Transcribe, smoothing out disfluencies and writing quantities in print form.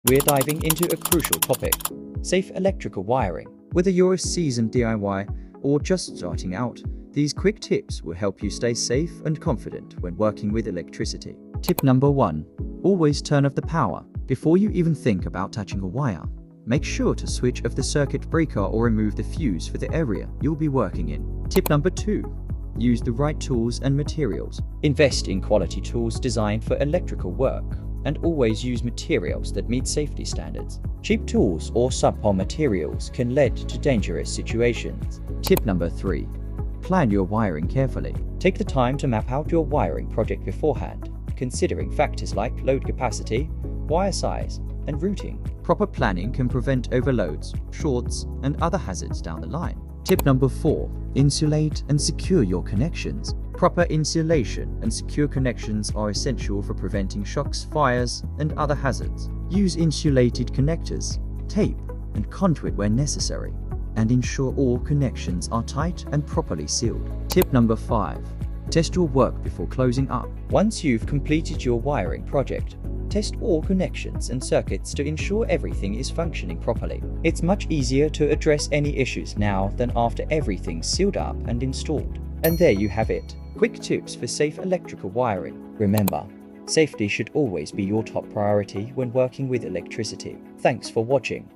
We're diving into a crucial topic: safe electrical wiring. Whether you're a seasoned DIY or just starting out, these quick tips will help you stay safe and confident when working with electricity. Tip number 1. Always turn off the power. Before you even think about touching a wire, make sure to switch off the circuit breaker or remove the fuse for the area you'll be working in. Tip number 2. Use the right tools and materials. Invest in quality tools designed for electrical work, and always use materials that meet safety standards. Cheap tools or subpar materials can lead to dangerous situations. Tip number 3. Plan your wiring carefully. Take the time to map out your wiring project beforehand, considering factors like load capacity, wire size, and routing. Proper planning can prevent overloads, shorts, and other hazards down the line. Tip number 4. Insulate and secure your connections. Proper insulation and secure connections are essential for preventing shocks, fires, and other hazards. Use insulated connectors, tape, and conduit where necessary, and ensure all connections are tight and properly sealed. Tip number 5. Test your work before closing up. Once you've completed your wiring project, test all connections and circuits to ensure everything is functioning properly. It's much easier to address any issues now than after everything's sealed up and installed. And there you have it. Quick tips for safe electrical wiring. Remember, safety should always be your top priority when working with electricity. Thanks for watching.